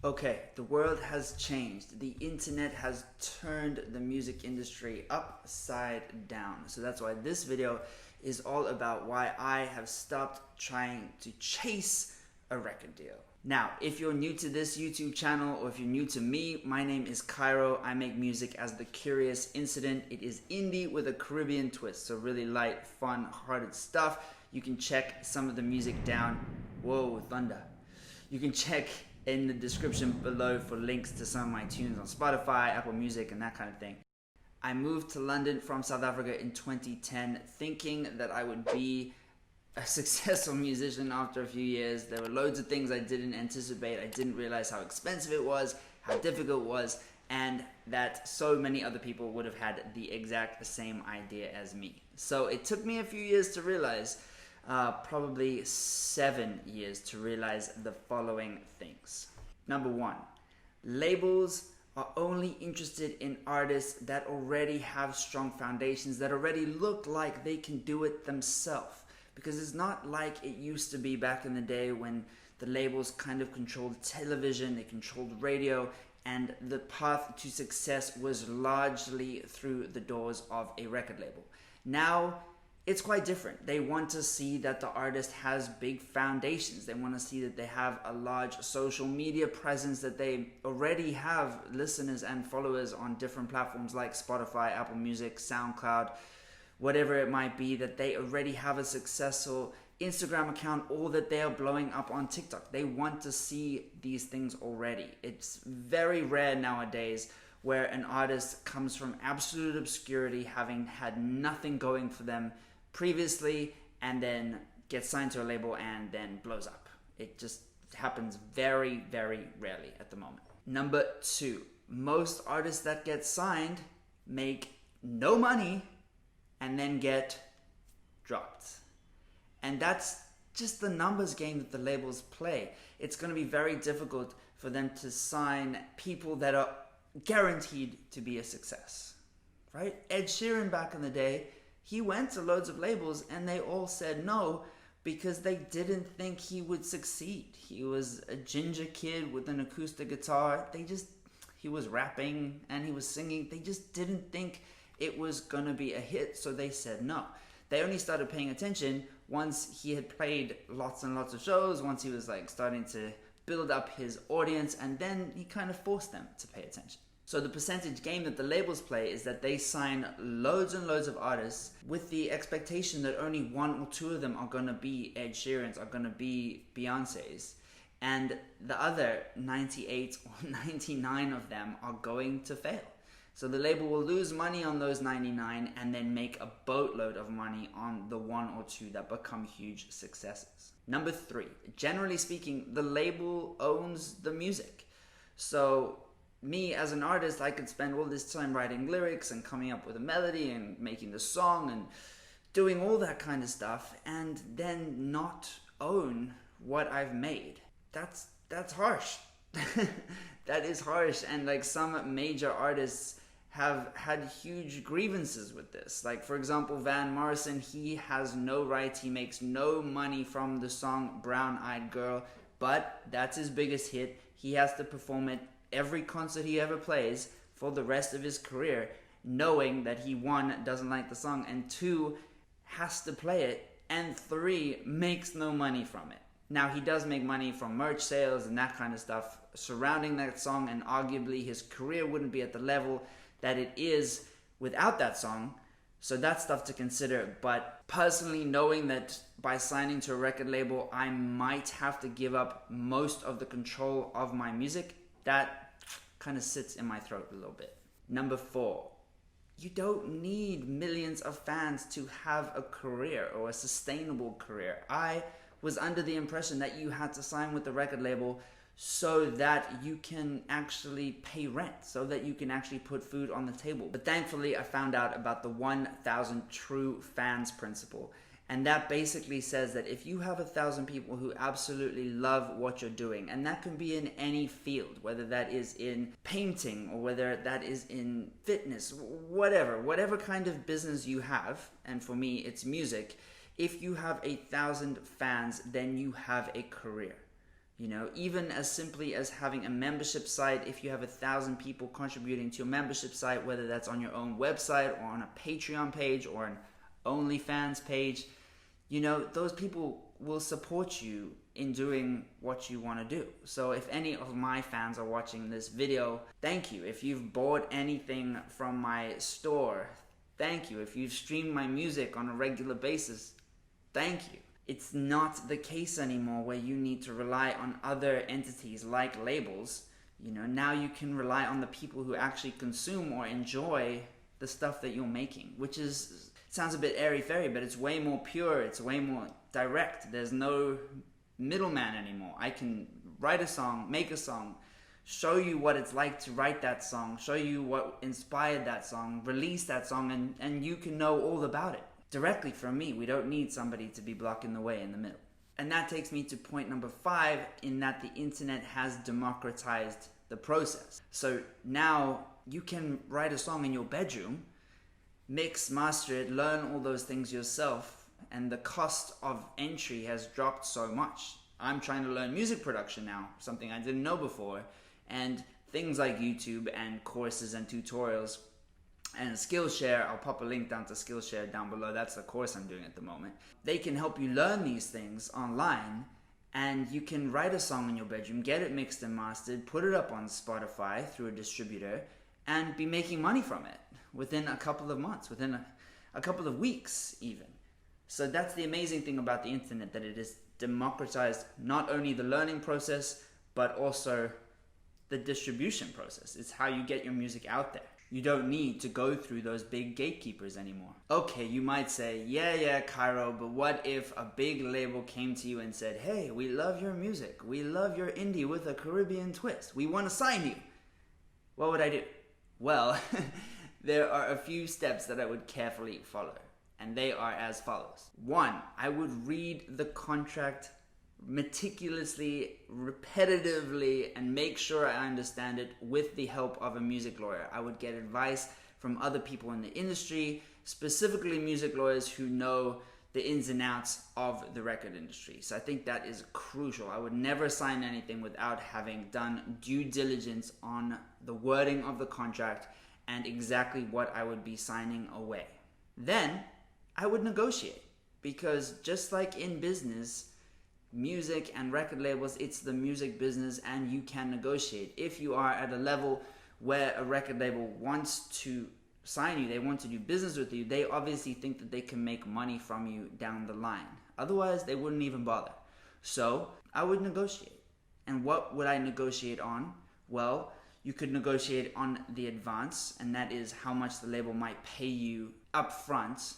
Okay, the world has changed. The internet has turned the music industry upside down. So that's why this video is all about why I have stopped trying to chase a record deal. Now, if you're new to this YouTube channel or if you're new to me, my name is Cairo. I make music as The Curious Incident. It is indie with a Caribbean twist, so really light, fun, hearted stuff. You can check some of the music down. Whoa, thunder. You can check in the description below for links to some of my tunes on Spotify, Apple Music, and that kind of thing. I moved to London from South Africa in 2010 thinking that I would be a successful musician after a few years. There were loads of things I didn't anticipate. I didn't realize how expensive it was, how difficult it was, and that so many other people would have had the exact same idea as me. So it took me a few years to realize, probably 7 years to realize the following things. Number one, labels are only interested in artists that already have strong foundations, that already look like they can do it themselves. Because it's not like it used to be back in the day when the labels kind of controlled television, they controlled radio, and the path to success was largely through the doors of a record label. Now, it's quite different. They want to see that the artist has big foundations. They want to see that they have a large social media presence, that they already have listeners and followers on different platforms like Spotify, Apple Music, SoundCloud, whatever it might be, that they already have a successful Instagram account or that they are blowing up on TikTok. They want to see these things already. It's very rare nowadays where an artist comes from absolute obscurity, having had nothing going for them previously, and then gets signed to a label and then blows up. It just happens very, very rarely at the moment. Number two, most artists that get signed make no money and then get dropped. And that's just the numbers game that the labels play. It's going to be very difficult for them to sign people that are guaranteed to be a success, right? Ed Sheeran back in the day, he went to loads of labels and they all said no because they didn't think he would succeed. He was a ginger kid with an acoustic guitar. He was rapping and he was singing. They just didn't think it was gonna be a hit, so they said no. They only started paying attention once he had played lots and lots of shows, once he was like starting to build up his audience, and then he kind of forced them to pay attention. So the percentage game that the labels play is that they sign loads and loads of artists with the expectation that only one or two of them are gonna be Ed Sheeran's, are gonna be Beyonce's, and the other 98 or 99 of them are going to fail. So the label will lose money on those 99 and then make a boatload of money on the one or two that become huge successes. Number three, generally speaking, the label owns the music. So me as an artist, I could spend all this time writing lyrics and coming up with a melody and making the song and doing all that kind of stuff and then not own what I've made. That's harsh. That is harsh, and like some major artists have had huge grievances with this. Like for example, Van Morrison, he has no rights, he makes no money from the song Brown Eyed Girl, but that's his biggest hit. He has to perform it every concert he ever plays for the rest of his career, knowing that he, one, doesn't like the song, and two, has to play it, and three, makes no money from it. Now, he does make money from merch sales and that kind of stuff surrounding that song, and arguably his career wouldn't be at the level that it is without that song, so that's stuff to consider. But personally, knowing that by signing to a record label, I might have to give up most of the control of my music, that kind of sits in my throat a little bit. Number four, you don't need millions of fans to have a career or a sustainable career. I was under the impression that you had to sign with the record label so that you can actually pay rent, so that you can actually put food on the table. But thankfully, I found out about the 1,000 true fans principle. And that basically says that if you have 1,000 people who absolutely love what you're doing, and that can be in any field, whether that is in painting or whether that is in fitness, whatever kind of business you have, and for me, it's music, if you have 1,000 fans, then you have a career. You know, even as simply as having a membership site. If you have 1,000 people contributing to your membership site, whether that's on your own website or on a Patreon page or an OnlyFans page, you know, those people will support you in doing what you want to do. So if any of my fans are watching this video, thank you. If you've bought anything from my store, thank you. If you've streamed my music on a regular basis, thank you. It's not the case anymore where you need to rely on other entities like labels. You know, now you can rely on the people who actually consume or enjoy the stuff that you're making, which is, sounds a bit airy-fairy, but it's way more pure, it's way more direct. There's no middleman anymore. I can write a song, make a song, show you what it's like to write that song, show you what inspired that song, release that song, and you can know all about it directly from me. We don't need somebody to be blocking the way in the middle. And that takes me to point number 5, in that the internet has democratized the process. So now you can write a song in your bedroom, mix, master it, learn all those things yourself, and the cost of entry has dropped so much. I'm trying to learn music production now, something I didn't know before, and things like YouTube and courses and tutorials and Skillshare, I'll pop a link down to Skillshare down below. That's the course I'm doing at the moment. They can help you learn these things online, and you can write a song in your bedroom, get it mixed and mastered, put it up on Spotify through a distributor, and be making money from it within a couple of months, within a couple of weeks even. So that's the amazing thing about the internet, that it has democratized not only the learning process, but also the distribution process. It's how you get your music out there. You don't need to go through those big gatekeepers anymore. Okay, you might say, yeah, Cairo, but what if a big label came to you and said, hey, we love your music. We love your indie with a Caribbean twist. We want to sign you. What would I do? Well, there are a few steps that I would carefully follow, and they are as follows. 1, I would read the contract meticulously, repetitively, and make sure I understand it with the help of a music lawyer. I would get advice from other people in the industry, specifically music lawyers who know the ins and outs of the record industry. So I think that is crucial. I would never sign anything without having done due diligence on the wording of the contract and exactly what I would be signing away. Then I would negotiate, because just like in business, music and record labels, it's the music business, and you can negotiate. If you are at a level where a record label wants to sign you, they want to do business with you, they obviously think that they can make money from you down the line. Otherwise, they wouldn't even bother. So I would negotiate. And what would I negotiate on? Well, you could negotiate on the advance, and that is how much the label might pay you up front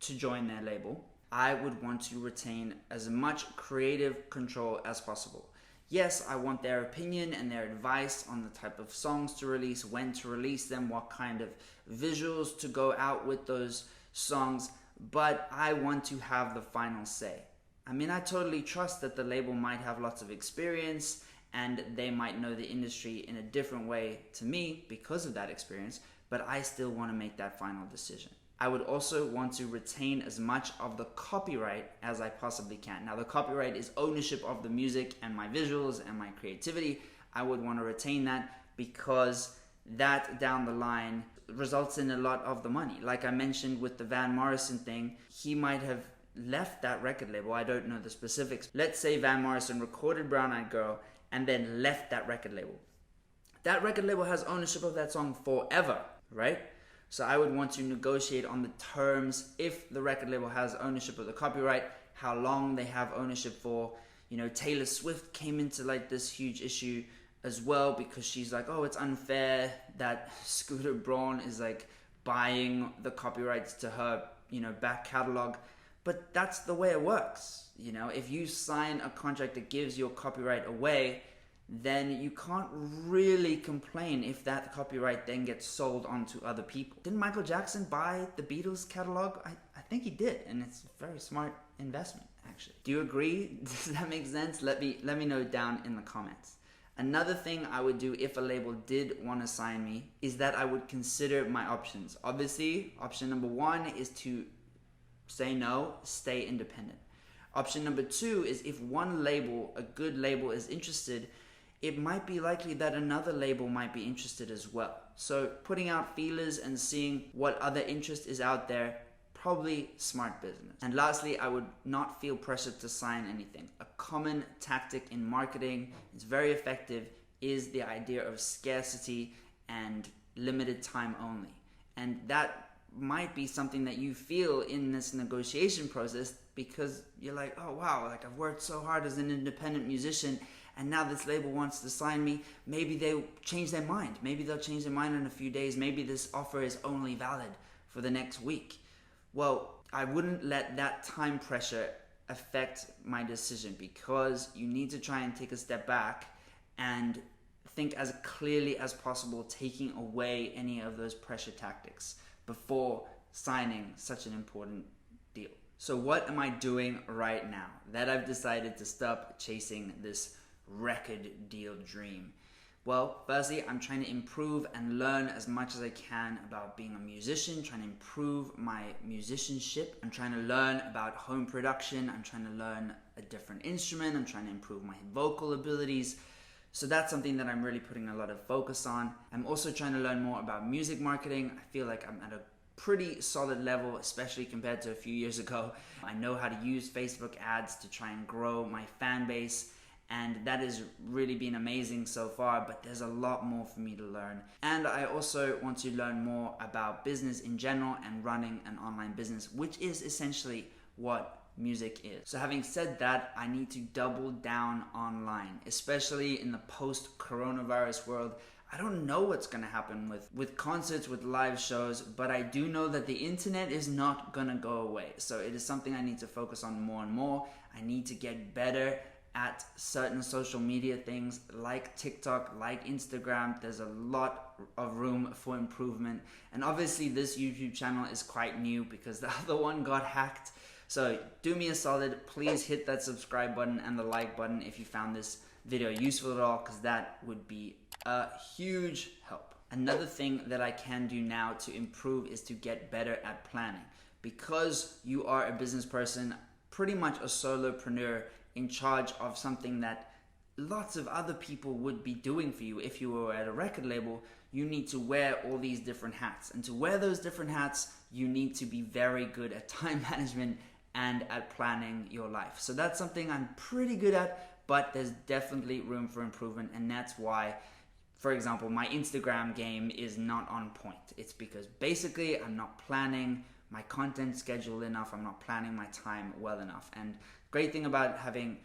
to join their label. I would want to retain as much creative control as possible. Yes, I want their opinion and their advice on the type of songs to release, when to release them, what kind of visuals to go out with those songs, but I want to have the final say. I mean, I totally trust that the label might have lots of experience and they might know the industry in a different way to me because of that experience, but I still want to make that final decision. I would also want to retain as much of the copyright as I possibly can. Now, the copyright is ownership of the music and my visuals and my creativity. I would want to retain that, because that down the line results in a lot of the money. Like I mentioned with the Van Morrison thing, he might have left that record label. I don't know the specifics. Let's say Van Morrison recorded Brown Eyed Girl and then left that record label. That record label has ownership of that song forever, right? So I would want to negotiate on the terms. If the record label has ownership of the copyright, how long they have ownership for. You know, Taylor Swift came into like this huge issue as well, because she's like, oh, it's unfair that Scooter Braun is like buying the copyrights to her, you know, back catalog. But that's the way it works. You know, if you sign a contract that gives your copyright away, then you can't really complain if that copyright then gets sold on to other people. Didn't Michael Jackson buy the Beatles catalog? I think he did, and it's a very smart investment, actually. Do you agree? Does that make sense? Let me know down in the comments. Another thing I would do if a label did want to sign me is that I would consider my options. Obviously, option number 1 is to say no, stay independent. Option number two is if one label, a good label, is interested, it might be likely that another label might be interested as well. So putting out feelers and seeing what other interest is out there, probably smart business. And lastly, I would not feel pressured to sign anything. A common tactic in marketing, it's very effective, is the idea of scarcity and limited time only. And that might be something that you feel in this negotiation process, because you're like, oh wow, like I've worked so hard as an independent musician, and now this label wants to sign me. Maybe they'll change their mind. Maybe they'll change their mind in a few days. Maybe this offer is only valid for the next week. Well, I wouldn't let that time pressure affect my decision, because you need to try and take a step back and think as clearly as possible, taking away any of those pressure tactics before signing such an important deal. So what am I doing right now that I've decided to stop chasing this record deal dream? Well, firstly, I'm trying to improve and learn as much as I can about being a musician, trying to improve my musicianship. I'm trying to learn about home production. I'm trying to learn a different instrument. I'm trying to improve my vocal abilities. So that's something that I'm really putting a lot of focus on. I'm also trying to learn more about music marketing. I feel like I'm at a pretty solid level, especially compared to a few years ago. I know how to use Facebook ads to try and grow my fan base, and that has really been amazing so far, but there's a lot more for me to learn. And I also want to learn more about business in general and running an online business, which is essentially what music is. So having said that, I need to double down online, especially in the post-coronavirus world. I don't know what's going to happen with concerts, with live shows, but I do know that the internet is not going to go away. So it is something I need to focus on more and more. I need to get better at certain social media things like TikTok, like Instagram. There's a lot of room for improvement. And obviously this YouTube channel is quite new because the other one got hacked. So do me a solid, please hit that subscribe button and the like button if you found this video useful at all, because that would be a huge help. Another thing that I can do now to improve is to get better at planning. Because you are a business person, pretty much a solopreneur in charge of something that lots of other people would be doing for you if you were at a record label, you need to wear all these different hats. And to wear those different hats, you need to be very good at time management and at planning your life. So that's something I'm pretty good at, but there's definitely room for improvement. And that's why, for example, my Instagram game is not on point. It's because basically I'm not planning my content schedule enough. I'm not planning my time well enough. And great thing about having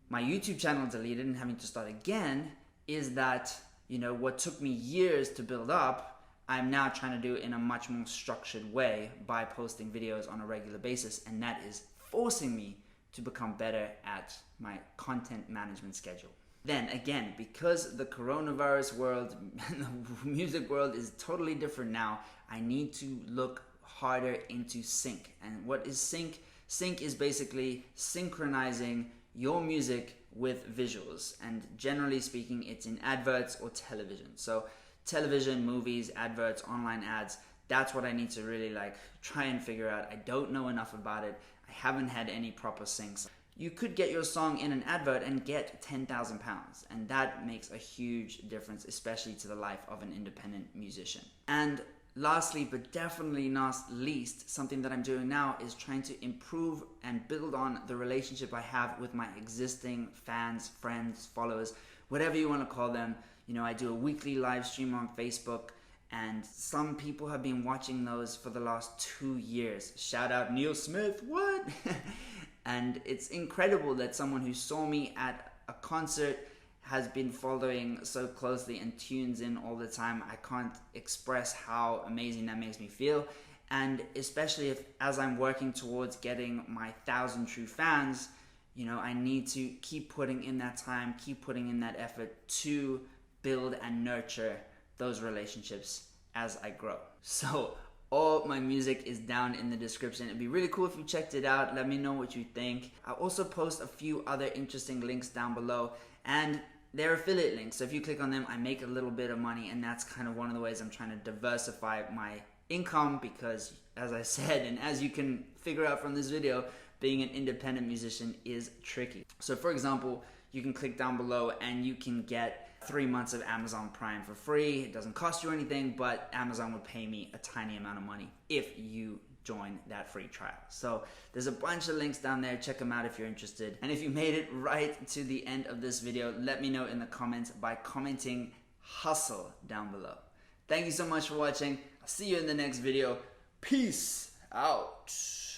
my YouTube channel deleted and having to start again is that, you know, what took me years to build up, I'm now trying to do in a much more structured way by posting videos on a regular basis. And that is forcing me to become better at my content management schedule. Then again, because the coronavirus world and the music world is totally different now, I need to look harder into sync. And what is sync? Sync is basically synchronizing your music with visuals. And generally speaking, it's in adverts or television. So television, movies, adverts, online ads, that's what I need to really try and figure out. I don't know enough about it. I haven't had any proper syncs. You could get your song in an advert and get 10,000 pounds. And that makes a huge difference, especially to the life of an independent musician. And lastly, but definitely not least, something that I'm doing now is trying to improve and build on the relationship I have with my existing fans, friends, followers, whatever you want to call them. You know, I do a weekly live stream on Facebook, and some people have been watching those for the last 2 years. Shout out Neil Smith, what? And it's incredible that someone who saw me at a concert has been following so closely and tunes in all the time. I can't express how amazing that makes me feel. And especially as I'm working towards getting my 1,000 true fans, you know, I need to keep putting in that time, keep putting in that effort to build and nurture those relationships as I grow. So all my music is down in the description. It'd be really cool if you checked it out. Let me know what you think. I'll also post a few other interesting links down below, and they're affiliate links. So if you click on them, I make a little bit of money, and that's kind of one of the ways I'm trying to diversify my income, because as I said, and as you can figure out from this video, being an independent musician is tricky. So for example, you can click down below and you can get 3 months of Amazon Prime for free. It doesn't cost you anything, but Amazon would pay me a tiny amount of money if you join that free trial. So there's a bunch of links down there. Check them out if you're interested. And if you made it right to the end of this video, let me know in the comments by commenting hustle down below. Thank you so much for watching. I'll see you in the next video. Peace out.